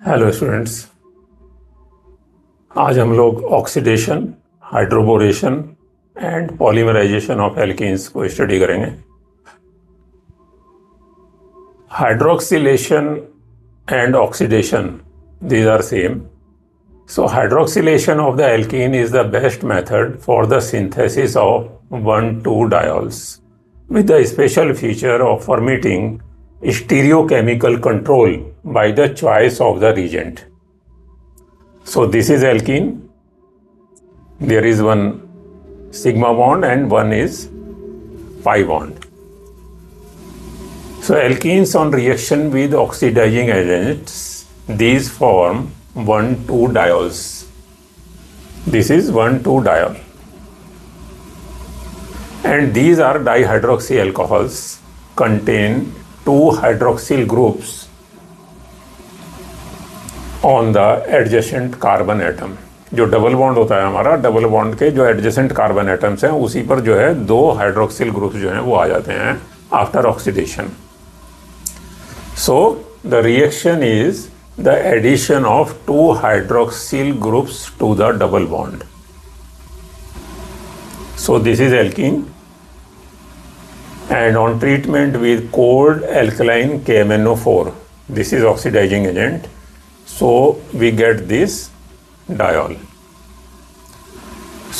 Hello students. आज हम लोग oxidation, hydroboration and polymerisation of alkenes को स्टडी करेंगे। Hydroxylation and oxidation, these are same. So hydroxylation of the alkene is the best method for the synthesis of 1,2-diols with the special feature of permitting stereochemical control by the choice of the reagent. So this is alkene. There is one sigma bond and one is pi bond. So alkenes on reaction with oxidizing agents, these form 1,2-diols. This is 1,2-diol. And these are dihydroxy alcohols contain 2 hydroxyl groups on the adjacent carbon atom. जो double bond होता है हमारा, double bond के जो adjacent carbon atoms हैं उसी पर जो है 2 हाइड्रोक्सिल ग्रुप्स जो हैं वो आ जाते हैं after oxidation. So the reaction is the addition of 2 hydroxyl groups to the double bond. So this is alkene, and on treatment with cold alkaline KMnO4, this is oxidizing agent, so we get this diol.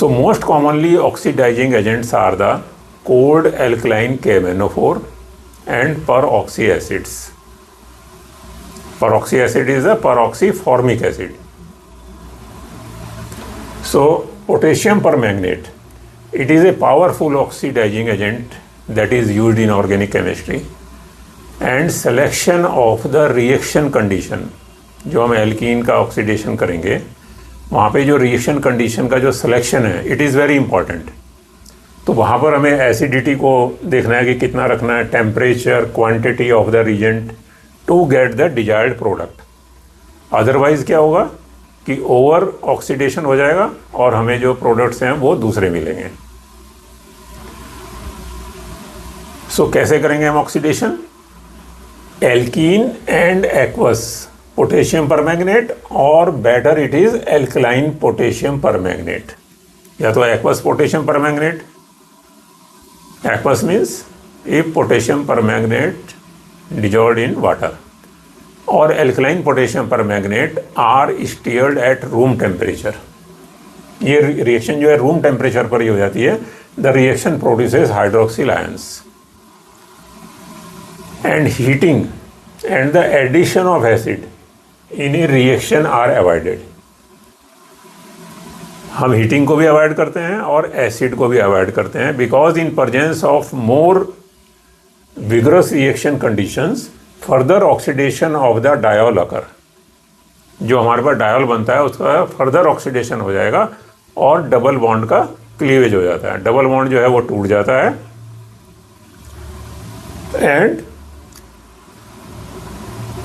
So most commonly oxidizing agents are the cold alkaline KMnO4 and peroxy acids. Peroxy acid is a peroxyformic acid. So potassium permanganate, it is a powerful oxidizing agent that is used in organic chemistry. And selection of the reaction condition, जो हम alkene का oxidation करेंगे वहाँ पे जो reaction condition का जो selection है इट इज़ वेरी इंपॉर्टेंट. तो वहाँ पर हमें एसिडिटी को देखना है कि कितना रखना है, temperature, quantity of the reagent to get the desired product. Otherwise क्या होगा कि ओवर ऑक्सीडेशन हो जाएगा और हमें जो प्रोडक्ट्स हैं वो दूसरे मिलेंगे. सो कैसे करेंगे हम oxidation? Alkene and aqueous potassium permanganate, और better it is alkaline potassium permanganate, या तो aqueous potassium permanganate. Aqueous means if potassium permanganate dissolved in water, और alkaline potassium permanganate are stirred at room temperature. ये reaction जो है room temperature पर ही हो जाती है. The reaction produces hydroxyl ions, and heating and the addition of acid in a reaction are avoided. हम हीटिंग को भी अवॉइड करते हैं और एसिड को भी अवॉइड करते हैं because in presence of more vigorous reaction conditions further oxidation of the diol occur. जो हमारे पास डायोल बनता है उसका फर्दर ऑक्सीडेशन हो जाएगा और डबल बॉन्ड का क्लीवेज हो जाता है. डबल बॉन्ड जो है वो टूट जाता है and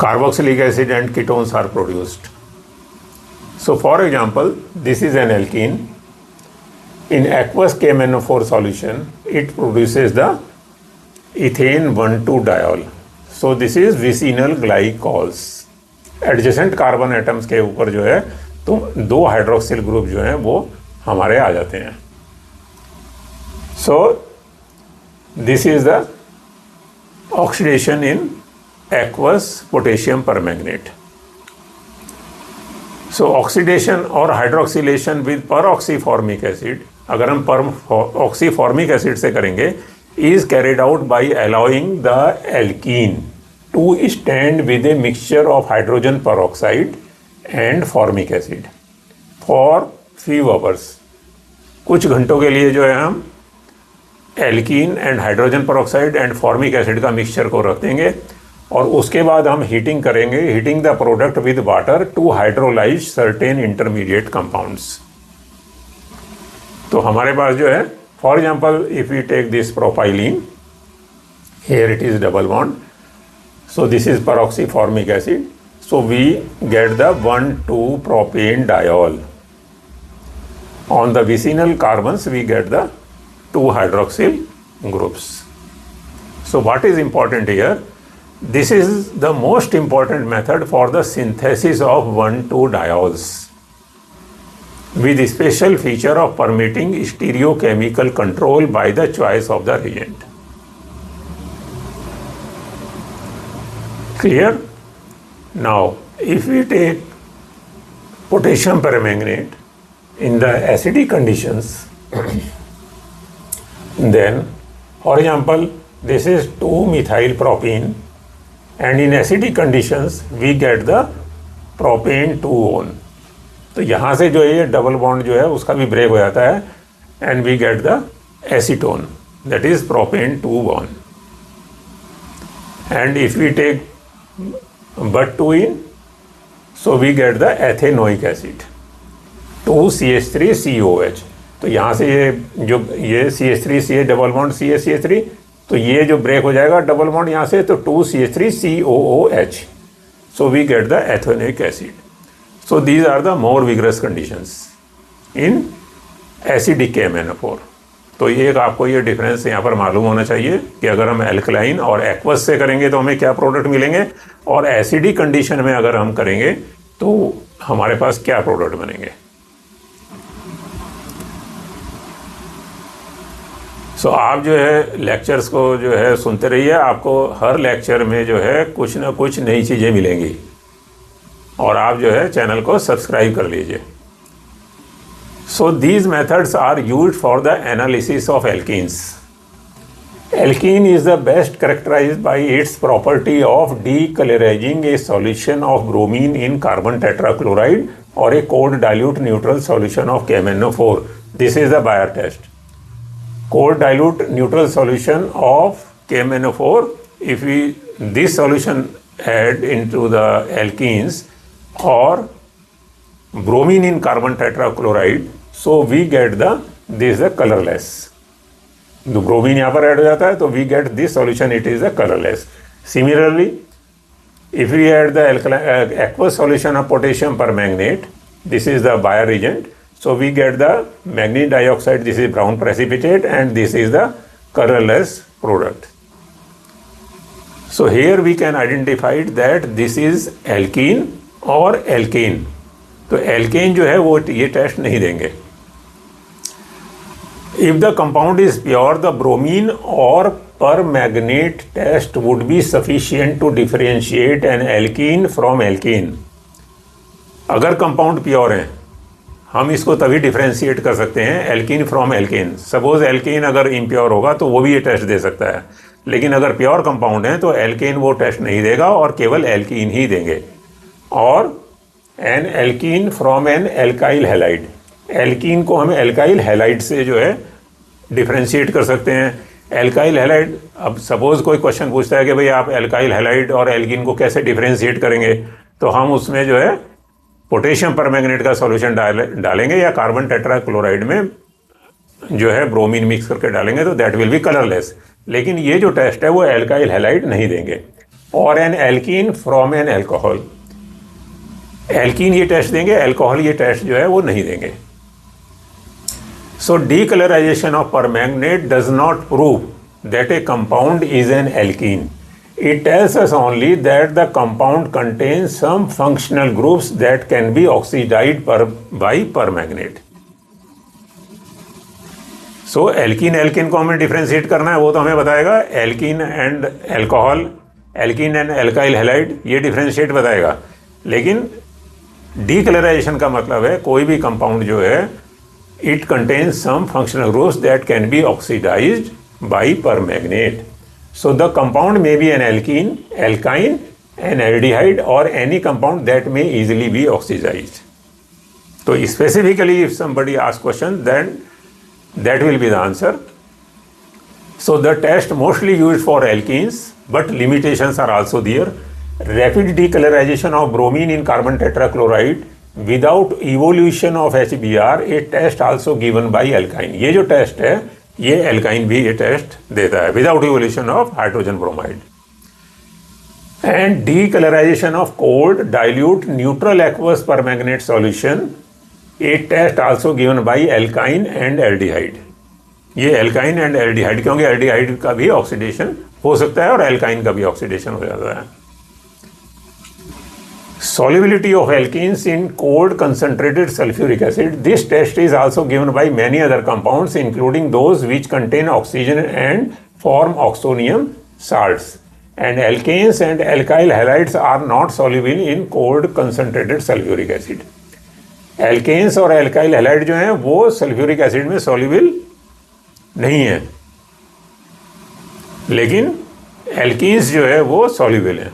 carboxylic acid and ketones are produced. So for example this is an alkene. In aqueous KMnO4 solution it produces the ethane 1,2-diol. So this is vicinal glycols. Adjacent carbon atoms के ऊपर जो है तो 2 hydroxyl group जो हैं वो हमारे आ जाते हैं. So this is the oxidation in aqueous potassium permanganate. So oxidation और हाइड्रोक्सिलेशन विद परऑक्सीफॉर्मिक एसिड, अगर हम परऑक्सीफॉर्मिक एसिड से करेंगे, is carried out by allowing the alkene to stand with a mixture of hydrogen peroxide and formic acid for few hours. कुछ घंटों के लिए जो है हम alkene and hydrogen peroxide and formic acid का मिक्सचर को रख देंगे और उसके बाद हम हीटिंग करेंगे, heating the product with water to hydrolyse certain intermediate compounds. तो हमारे पास जो है, for example, if we take this propylene, here it is double bond, so this is peroxyformic acid, so we get the 1,2-propane diol. On the vicinal carbons we get the 2 hydroxyl groups. So what is important here, This is the most important method for the synthesis of 1,2-diols with special feature of permitting stereochemical control by the choice of the reagent. Clear? Now, if we take potassium permanganate in the acidic conditions, then, for example, this is 2-methyl propene, and in acidic conditions we get the propane 2-one. तो यहाँ से जो है ये double bond जो है उसका भी ब्रेक हो जाता है and we get the acetone, that is propane 2 bond. And if we take but 2 in, so we get the ethanoic acid 2CH3COH. तो यहाँ से ये CH3CH डबल बॉन्ड CH3, तो ये जो ब्रेक हो जाएगा डबल बॉन्ड यहाँ से, तो 2CH3COOH, so we get the ethanoic acid. So these are the more vigorous conditions in acidic KMnO4. तो ये आपको ये डिफरेंस यहाँ पर मालूम होना चाहिए कि अगर हम एल्कलाइन और एक्वस से करेंगे तो हमें क्या प्रोडक्ट मिलेंगे, और एसिडिक कंडीशन में अगर हम करेंगे तो हमारे पास क्या प्रोडक्ट बनेंगे. सो आप जो है लेक्चर्स को जो है सुनते रहिए, आपको हर लेक्चर में जो है कुछ ना कुछ नई चीज़ें मिलेंगी, और आप जो है चैनल को सब्सक्राइब कर लीजिए. So these methods are used for the analysis of alkenes. Alkene is the best characterized by its property of decolorizing a solution of bromine in carbon tetrachloride or a cold dilute neutral solution of KMnO4. This is the Bayer test. Cold dilute neutral solution of KMnO4, if we this solution add into the alkenes or bromine in carbon tetrachloride, so we get this is colorless. The bromine यहाँ पर add हो जाता है तो we get this solution, it is colorless. Similarly, if we add the aqueous solution of potassium permanganate, this is the Bayer reagent, so we get the manganese dioxide, this is brown precipitate, and this is the colorless product. So here we can identify that this is alkene or alkane. तो alkane जो है वो ये test नहीं देंगे. If the compound is pure, the bromine और permanganate test would be sufficient to differentiate an alkene from alkene. अगर compound pure है हम इसको तभी डिफरेंशिएट कर सकते हैं alkene from alkene. Suppose alkene अगर इम्प्योर होगा तो वो भी ये टेस्ट दे सकता है, लेकिन अगर प्योर कंपाउंड है तो एल्कीन वो टेस्ट नहीं देगा और केवल एल्कीन ही देंगे. और an alkene from an alkyl halide, alkene को हम एल्काइल हैलाइड से जो है डिफरेंशिएट कर सकते हैं. एल्काइल हैलाइड, अब सपोज कोई क्वेश्चन पूछता है कि भाई आप एल्काइल हैलाइड और एल्कीन को कैसे डिफरेंशिएट करेंगे, तो हम उसमें जो है पोटेशियम परमैंगनेट का सॉल्यूशन डालेंगे या कार्बन टेट्राक्लोराइड में जो है ब्रोमीन मिक्स करके डालेंगे, तो दैट विल बी कलरलेस. लेकिन ये जो टेस्ट है वो एल्काइल हैलाइड नहीं देंगे. और an alkene from an alcohol, alkene ये टेस्ट देंगे, एल्कोहल ये टेस्ट जो है वो नहीं देंगे. So decolourisation of permanganate does not prove that a compound is an alkene. It tells us only that the compound contains some functional groups that can be oxidized by permanganate. So alkene alkene को हमें differentiate करना है, वो तो हमें बताएगा alkene and alcohol, alkene and alkyl halide, ये differentiate बताएगा. लेकिन डीकलराइजेशन का मतलब है कोई भी कंपाउंड जो है it contains some functional groups that can be oxidised by permanganate. So the compound may be an alkene, alkyne, an aldehyde, or any compound that may easily be oxidized. So specifically, if somebody asks question, then that will be the answer. So the test mostly used for alkenes, but limitations are also there. Rapid decolorization of bromine in carbon tetrachloride without evolution of HBr, a test also given by alkyne. ये जो test है ये alkyne भी ये test देता है without evolution of hydrogen bromide. And decolourisation of cold dilute neutral aqueous permanganate solution, a test also given by alkyne and aldehyde. ये alkyne and aldehyde, क्योंकि एल्डिहाइड का भी ऑक्सीडेशन हो सकता है और एल्काइन का भी ऑक्सीडेशन हो जाता है। Solubility of alkenes in cold concentrated sulfuric acid. This test is also given by many other compounds, including those which contain oxygen and form oxonium salts. And alkanes and alkyl halides are not soluble in cold concentrated sulfuric acid. Alkanes और alkyl halide जो हैं वो sulphuric acid में soluble नहीं है, लेकिन alkenes जो है वो soluble हैं.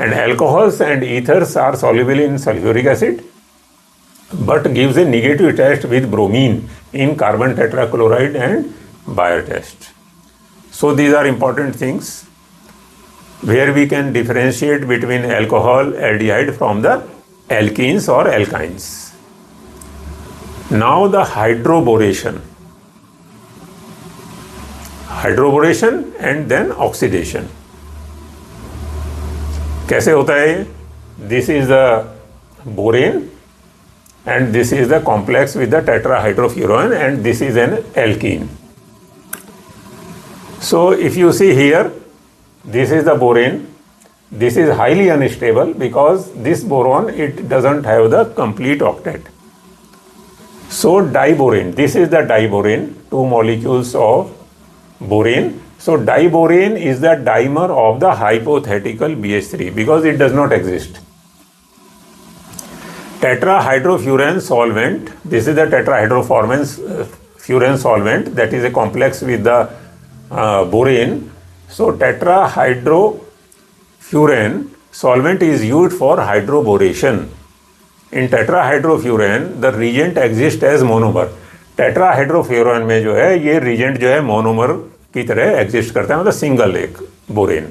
And alcohols and ethers are soluble in sulfuric acid, but gives a negative test with bromine in carbon tetrachloride and Bayer test. So these are important things where we can differentiate between alcohol aldehyde from the alkenes or alkynes. Now the hydroboration and then oxidation. कैसे होता है? This is the borane and this is the complex with the tetrahydrofuran and this is an alkene. So if you see here, this is the borane. This is highly unstable because this boron it doesn't have the complete octet. So diborane, this is the diborane, 2 molecules of borane. So diborane is the dimer of the hypothetical BH3 because it does not exist. Tetrahydrofuran solvent, this is the tetrahydrofuran solvent that is a complex with the borane. So tetrahydrofuran solvent is used for hydroboration. In tetrahydrofuran the reagent exists as monomer. Tetrahydrofuran में जो है ये reagent जो है monomer की तरह exist करता है, मतलब सिंगल एक borane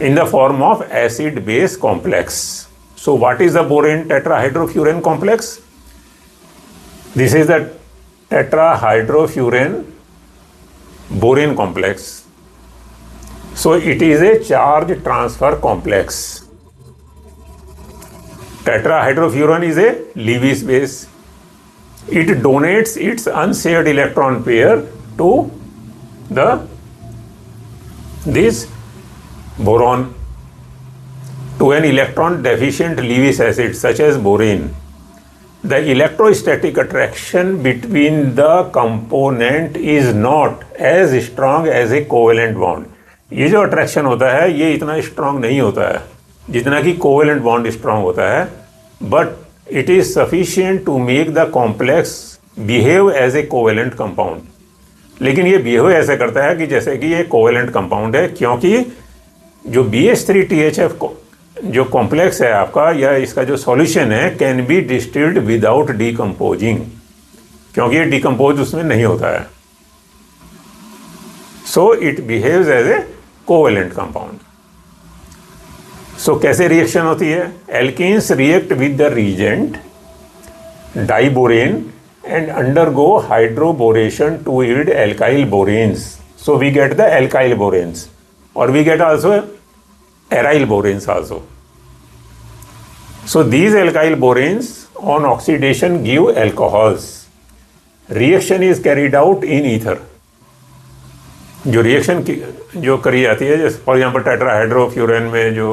in the form of acid base complex. So what is the borane tetrahydrofuran complex? This is the tetrahydrofuran borane complex. So it is a charge transfer complex. Tetrahydrofuran is a Lewis base. It donates its unshared electron pair to this boron to an electron deficient Lewis acid such as borane. The electrostatic attraction between the component is not as strong as a covalent bond. ये जो attraction होता है ये इतना strong नहीं होता है जितना कि कोवेलेंट बॉन्ड स्ट्रांग होता है, but it is sufficient to make the complex behave as a covalent compound. लेकिन ये बिहेव ऐसे करता है कि जैसे कि ये कोवेलेंट कंपाउंड है, क्योंकि जो BH3THF जो कॉम्प्लेक्स है आपका या इसका जो सॉल्यूशन है can be distilled without decomposing, क्योंकि ये डिकम्पोज उसमें नहीं होता है. So it behaves as a covalent compound. So कैसे रिएक्शन होती है? Alkenes react with the reagent diborane and undergo hydroboration to yield alkyl boranes. So we get the alkyl boranes, or we get also aryl boranes also. So these alkyl boranes on oxidation give alcohols. Reaction is carried out in ether. जो reaction जो करी जाती है, जैसे for example tetrahydrofuran में जो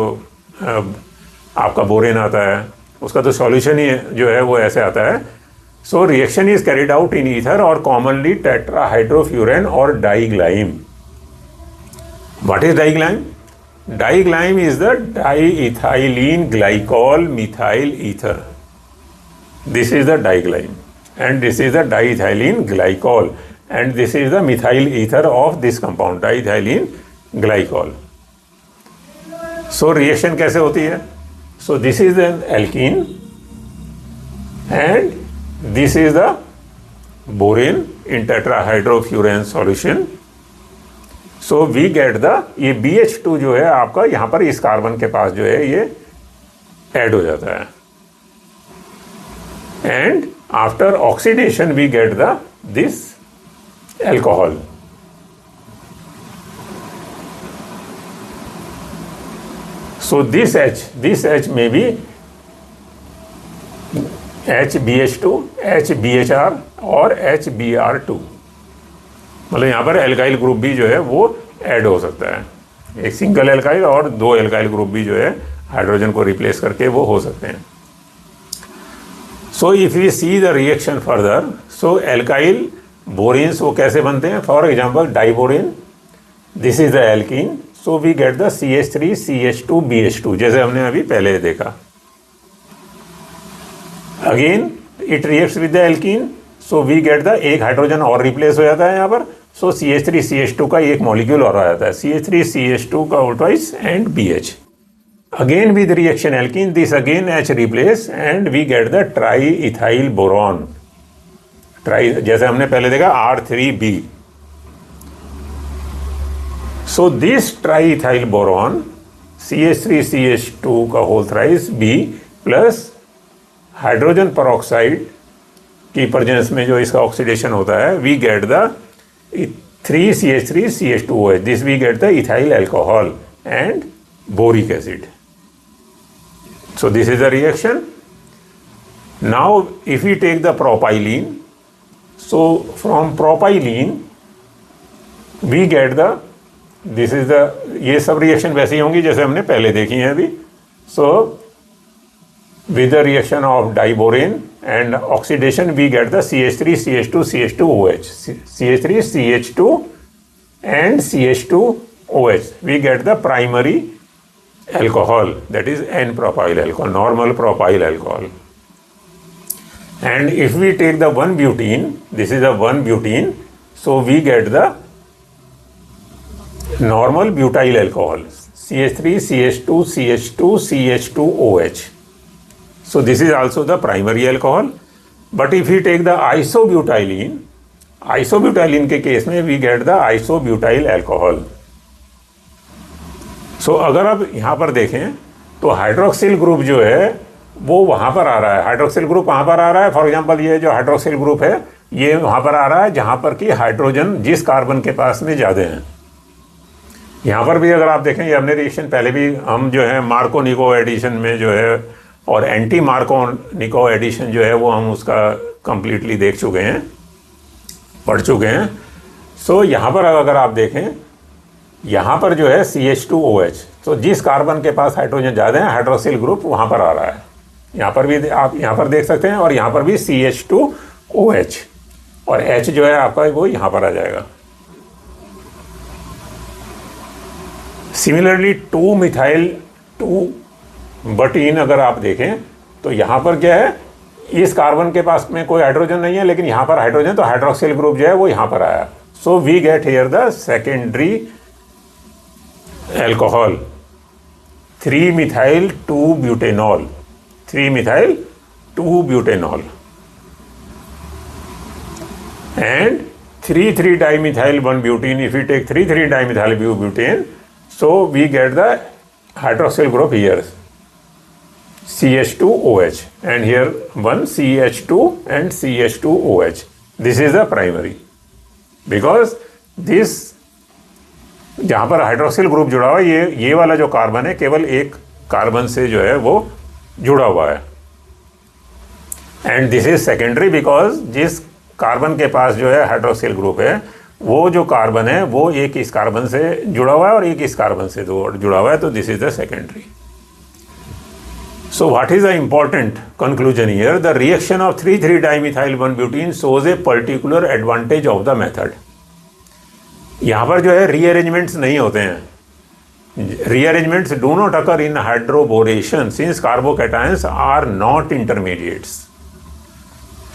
आपका borane आता है उसका तो सॉल्यूशन ही जो है वो ऐसे आता है. So reaction is carried out in ether or commonly tetrahydrofuran or diglyme. What is diglyme? Diglyme is the diethylene glycol methyl ether. This is the diglyme and this is the diethylene glycol and this is the methyl ether of this compound, diethylene glycol. So reaction कैसे होती है? So this is an alkene and this is the borane in tetrahydrofuran solution. So we get the ये BH2 जो है आपका यहाँ पर इस कार्बन के पास जो है ये ऐड हो जाता है, and after oxidation we get the this alcohol. So this H may be HBH2, HBHR और HBr2. मतलब यहाँ पर एल्काइल ग्रुप भी जो है वो ऐड हो सकता है. एक सिंगल एल्काइल और 2 एल्काइल ग्रुप भी जो है हाइड्रोजन को रिप्लेस करके वो हो सकते हैं। So if we see the reaction further, so alkyl boranes वो कैसे बनते हैं? For example diborane, this is the alkene, so we get the CH3CH2BH2 जैसे हमने अभी पहले देखा। Again it reacts with the alkene, so we get the एक हाइड्रोजन और रिप्लेस हो जाता है यहाँ पर, सो CH3CH2 का एक मॉलिक्यूल और आ जाता है, CH3CH2 का twice and BH। Again with reaction alkene, this again H replace and we get the triethyl boron, tri जैसे हमने पहले देखा R3B। So this triethyl boron CH3CH2 का whole thrice B plus hydrogen peroxide की presence में जो इसका oxidation होता है, we get the 3CH3CH2OH, this we get the ethyl alcohol and boric acid. So this is the reaction. Now if we take the propylene, so from propylene we get the, this is the, ये सब reaction वैसी होंगी जैसे हमने पहले देखी हैं अभी। So with the reaction of diborane and oxidation we get the CH3CH2CH2OH, CH3CH2 and CH2OH, we get the primary alcohol, that is N-propyl alcohol, normal propyl alcohol. And if we take the 1-butene, this is a 1-butene, so we get the normal butyl alcohol, CH3CH2CH2CH2OH. So this is also the primary alcohol. But if we take the isobutylene, isobutylene के case में we get the isobutyl alcohol. सो अगर आप यहाँ पर देखें तो hydroxyl group जो है वो वहाँ पर आ रहा है, हाइड्रोक्सिल ग्रुप वहाँ पर आ रहा है। फॉर एग्जांपल ये जो हाइड्रोक्सिल ग्रुप है ये वहाँ पर आ रहा है जहाँ पर कि हाइड्रोजन जिस कार्बन के पास में ज़्यादा हैं। यहाँ पर भी अगर आप देखें, ये हमने रिएक्शन पहले भी हम जो है मार्को-निको एडिशन में जो है और एंटी मार्को-निको एडिशन जो है वो हम उसका कंप्लीटली देख चुके हैं, पढ़ चुके हैं। सो यहाँ पर अगर आप देखें, यहाँ पर जो है CH2OH, तो जिस कार्बन के पास हाइड्रोजन ज़्यादा है हाइड्रोक्सिल ग्रुप वहाँ पर आ रहा है। यहाँ पर भी आप यहाँ पर देख सकते हैं और यहाँ पर भी CH2OH और H जो है आपका वो यहाँ पर आ जाएगा। सिमिलरली 2-methyl-2-butene अगर आप देखें तो यहाँ पर क्या है, इस कार्बन के पास में कोई हाइड्रोजन नहीं है लेकिन यहाँ पर हाइड्रोजन, तो हाइड्रोक्सिल ग्रुप जो है वो यहाँ पर आया। So we get here the secondary alcohol 3-methyl-2-butanol, 3-methyl-2-butanol and 3,3-dimethyl-1-butene. If we take 3,3-dimethyl-butane, so we get the hydroxyl group here, CH2OH, and here one CH2 and CH2OH. This is the primary because this जहाँ पर hydroxyl group जुड़ा हुआ है ये वाला जो carbon है केवल एक कार्बन से जो है वो जुड़ा हुआ है। And this is secondary because जिस कार्बन के पास जो है हाइड्रोक्सिल ग्रुप है वो जो कार्बन है वो एक इस कार्बन से जुड़ा हुआ है और एक इस कार्बन से जुड़ा हुआ है, तो this is the secondary. So what is the important conclusion here? The reaction of 3,3-dimethyl-1-butene shows a particular advantage of the method. यहाँ पर जो है रीअरेंजमेंट्स नहीं होते हैं। Rearrangements do not occur in hydroboration since carbocations are not intermediates.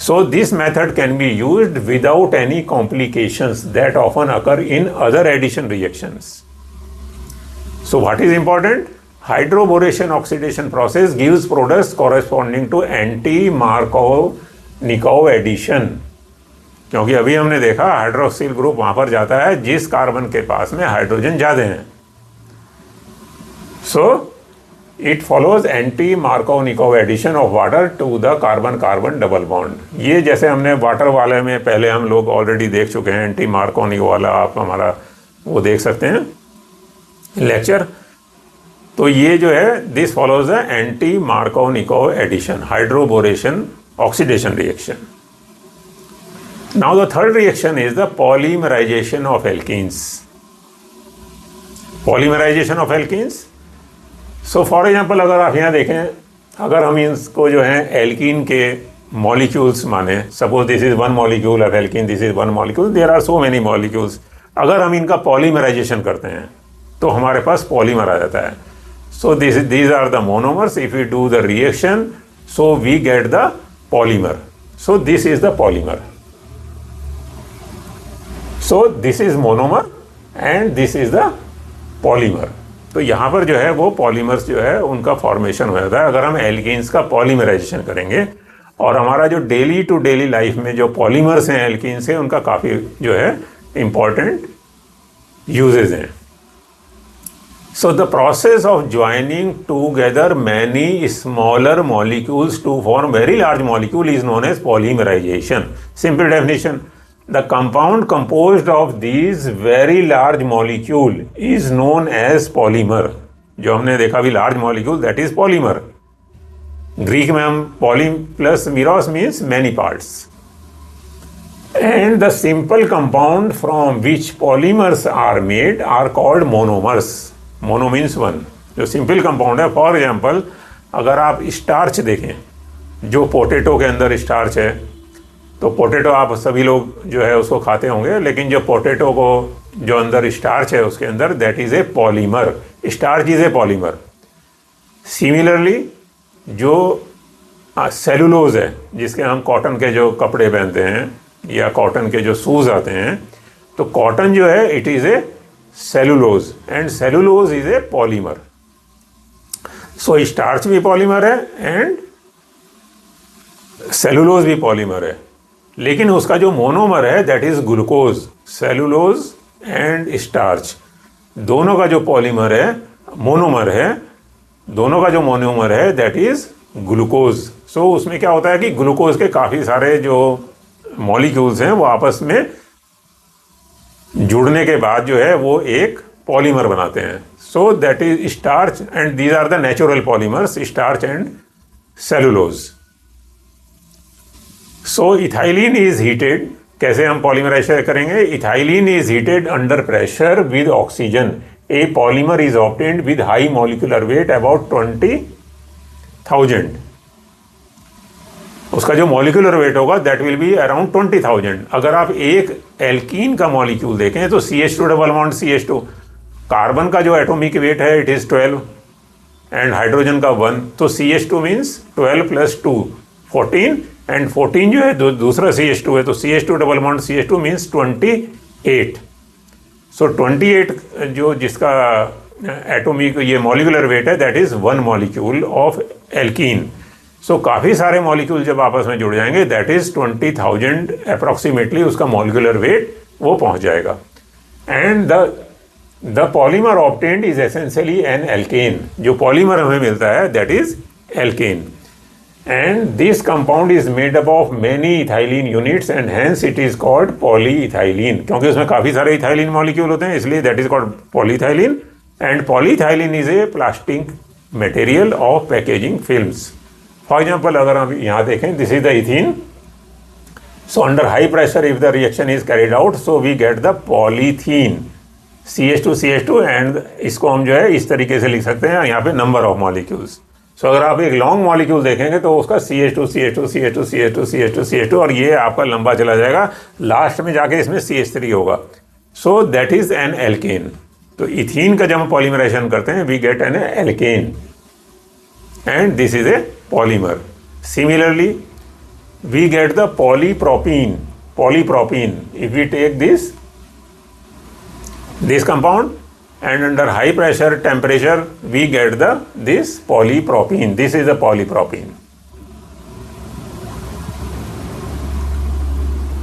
So this method can be used without any complications that often occur in other addition reactions. So what is important? Hydroboration oxidation process gives products corresponding to anti Markovnikov addition, क्योंकि अभी हमने देखा hydroxyl group वहां पर जाता है जिस carbon के पास में हाइड्रोजन ज्यादा हैं। So it follows anti Markovnikov addition of water to the carbon carbon double bond. ये जैसे हमने वाटर वाले में पहले हम लोग ऑलरेडी देख चुके हैं, एंटी मार्कोव-निकोव वाला आप हमारा वो देख सकते हैं लेक्चर। तो ये जो है this follows the anti Markovnikov addition hydroboration oxidation reaction. Now the third reaction is the polymerization of alkenes. Polymerization of alkenes. So for example अगर आप यहाँ देखें, अगर हम इसको जो है एल्कीन के मॉलिक्यूल्स माने, suppose this is one molecule of alkene, this is one molecule, there are so many molecules, अगर हम इनका पॉलीमराइजेशन करते हैं तो हमारे पास पॉलीमर आ जाता है। सो these are the monomers. If we do the reaction, so we get the polymer. So this is the polymer. So this is monomer and this is the polymer. तो यहाँ पर जो है वो पॉलीमर्स जो है उनका फॉर्मेशन हो जाता है अगर हम एल्कीन्स का पॉलीमराइजेशन करेंगे। और हमारा जो डेली टू डेली लाइफ में जो पॉलीमर्स हैं एल्कीन्स के, उनका काफ़ी जो है इम्पॉर्टेंट यूजेज हैं। So the process of joining together many smaller molecules to form very large molecule is known as polymerization. Simple definition: the compound composed of these very large molecule is known as polymer. जो हमने देखा अभी large molecule, that is polymer. Greek में हम poly plus meros means many parts. And the simple compound from which polymers are made are called monomers. Mono means one, जो simple compound है। For example अगर आप starch देखें, जो potato के अंदर स्टार्च है, तो पोटैटो आप सभी लोग जो है उसको खाते होंगे, लेकिन जो पोटैटो को जो अंदर स्टार्च है उसके अंदर, that is a polymer. Starch is a polymer. Similarly जो सेलुलोज है, जिसके हम कॉटन के जो कपड़े पहनते हैं या कॉटन के जो शूज़ आते हैं, तो कॉटन जो है it is a cellulose and cellulose is a polymer. So starch भी पॉलीमर है एंड सेलुलोज भी पॉलीमर है, लेकिन उसका जो मोनोमर है that is glucose. Cellulose and starch दोनों का जो पॉलीमर है, मोनोमर है, दोनों का जो मोनोमर है दैट इज ग्लूकोज। सो उसमें क्या होता है कि ग्लूकोज के काफ़ी सारे जो मॉलिक्यूल्स हैं वो आपस में जुड़ने के बाद जो है वो एक पॉलीमर बनाते हैं। So that is starch and these are the natural polymers, starch and cellulose. So ethylene is heated. कैसे हम पॉलीमराइजेशन करेंगे? Ethylene is heated under pressure with oxygen. A polymer is obtained with high molecular weight about 20,000। उसका जो molecular weight होगा that will be around 20,000। अगर आप एक alkene का मॉलिक्यूल देखें तो CH2 double bond CH2, carbon का जो एटॉमिक वेट है इट इज़ 12 एंड हाइड्रोजन का 1, तो CH2 मीन्स 12 + 2 14 एंड 14 जो है दूसरा CH2 है, तो CH2 double bond CH2 means 28। सो 28 जो जिसका एटॉमिक ये मॉलिक्यूलर वेट है that is 1 molecule of alkene. So काफ़ी सारे मॉलिक्यूल जब आपस में जुड़ जाएंगे दैट इज़ 20,000 अप्रॉक्सीमेटली उसका मॉलिक्यूलर वेट वो पहुंच जाएगा। And the polymer obtained is essentially an alkane. जो पॉलीमर हमें मिलता है that is alkane and this compound is made up of many ethylene units and hence it is called polyethylene. क्योंकि उसमें काफ़ी सारे इथाइलिन मॉलिक्यूल होते हैं इसलिए that is called polyethylene. And polyethylene is a plastic material of packaging films. For example अगर हम यहाँ देखें, this is the ethene. So under high pressure if the reaction is carried out so we get the polythene CH2 and इसको हम जो है इस तरीके से लिख सकते हैं यहाँ पे नंबर ऑफ मॉलिक्यूल्स। सो अगर आप एक लॉन्ग मॉलिक्यूल देखेंगे तो उसका CH2 और ये आपका लंबा चला जाएगा, लास्ट में जाके इसमें CH3 होगा। So that is an alkene. तो इथीन का जब हम पॉलीमराइजेशन करते हैं we get an alkene and this is a polymer. Similarly, we get the polypropene. If we take this compound and under high pressure temperature we get this polypropene. This is a polypropene.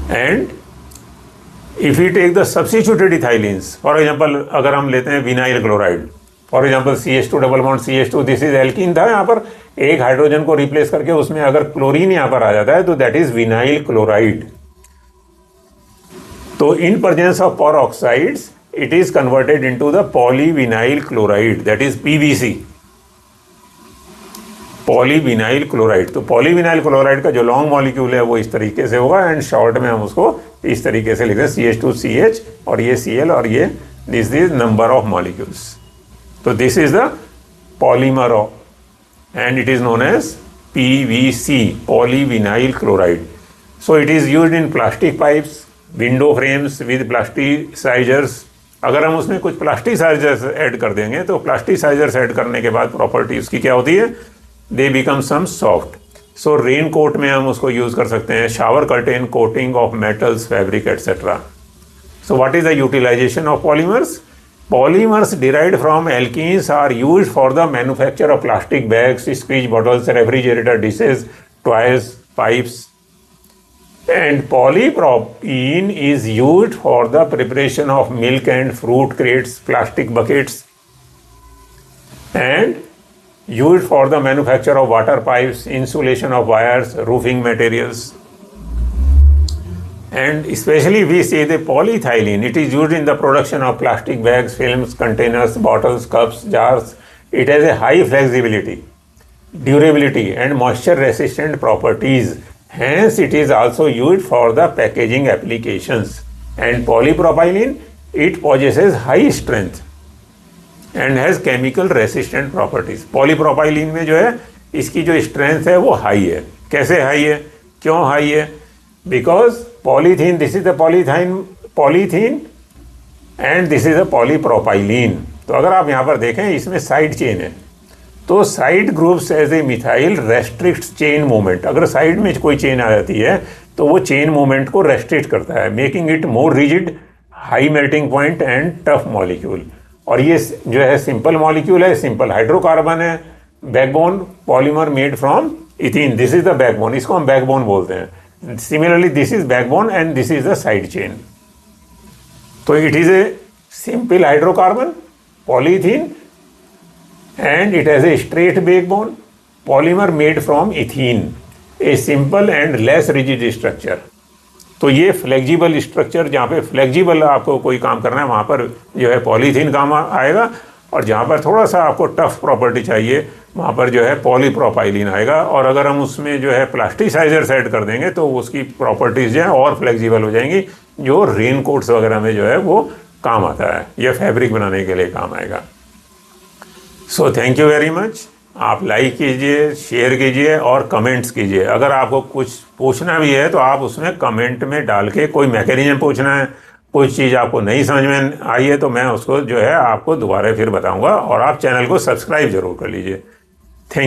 And if we take the substituted ethylines, for example अगर हम लेते हैं vinyl chloride, for example CH2 double bond CH2, this is alkene था, यहाँ पर एक hydrogen को replace करके उसमें अगर क्लोरीन यहाँ पर आ जाता है तो दैट इज विनाइल क्लोराइड। तो in presence of peroxides it is converted into the polyvinyl chloride that is PVC, polyvinyl chloride. तो पॉलीविनाइल क्लोराइड का जो लॉन्ग मॉलिक्यूल है वो इस तरीके से होगा एंड शॉर्ट में हम उसको इस तरीके से लिखते हैं CH2CH और ये Cl और ये this is number of molecules. So this is the polymer of, and it is known as PVC, polyvinyl chloride. So it is used in plastic pipes, window frames with plasticizers. अगर हम उसमें कुछ plasticisers add कर देंगे तो plasticisers add करने के बाद प्रॉपर्टी उसकी क्या होती है, they become some soft. So rain coat में हम उसको यूज कर सकते हैं, shower curtain, coating of metals, fabric etcetera. So what is the utilization of polymers? Polymers derived from alkenes are used for the manufacture of plastic bags, squeeze bottles, refrigerator dishes, toys, pipes. And polypropylene is used for the preparation of milk and fruit crates, plastic buckets, and used for the manufacture of water pipes, insulation of wires, roofing materials. And especially we see the polyethylene. It is used in the production of plastic bags, films, containers, bottles, cups, jars. It has a high flexibility, durability, and moisture resistant properties. Hence, it is also used for the packaging applications. And polypropylene, it possesses high strength and has chemical resistant properties. Polypropylene में जो है इसकी जो strength है वो high है. कैसे high है? क्यों high है? Because polythene, this is the polythene and this is a polypropylene. तो अगर आप यहाँ पर देखें इसमें साइड चेन है, तो side groups as a methyl restricts chain movement. अगर साइड में कोई चेन आ जाती है तो वो चेन मूवमेंट को रेस्ट्रिक्ट करता है, making it more rigid, high melting point and tough molecule. और ये जो है सिंपल मॉलिक्यूल है, सिंपल हाइड्रोकार्बन है. Backbone polymer made from ethene, this is the backbone, इसको हम बैकबोन बोलते हैं. Similarly this is backbone and this is the side chain. तो it is a simple hydrocarbon, polythene, and it has a straight backbone, polymer made from ethene, a simple and less rigid structure. तो ये flexible structure, जहाँ पे flexible आपको कोई काम करना है वहाँ पर जो है पॉलीथीन काम आएगा, और जहाँ पर थोड़ा सा आपको टफ प्रॉपर्टी चाहिए वहाँ पर जो है पॉलीप्रोपाइलिन आएगा. और अगर हम उसमें जो है प्लास्टिसाइजर्स ऐड कर देंगे तो उसकी प्रॉपर्टीज़ जो है और फ्लेक्सिबल हो जाएंगी, जो रेन कोट्स वगैरह में जो है वो काम आता है, या फैब्रिक बनाने के लिए काम आएगा. So thank you very much. आप लाइक कीजिए, शेयर कीजिए और कमेंट्स कीजिए. अगर आपको कुछ पूछना भी है तो आप उसमें कमेंट में डाल के, कोई मैकेनिज्म पूछना है, कोई चीज़ आपको नहीं समझ में आई है तो मैं उसको जो है आपको दोबारा फिर बताऊंगा. और आप चैनल को सब्सक्राइब जरूर कर लीजिए.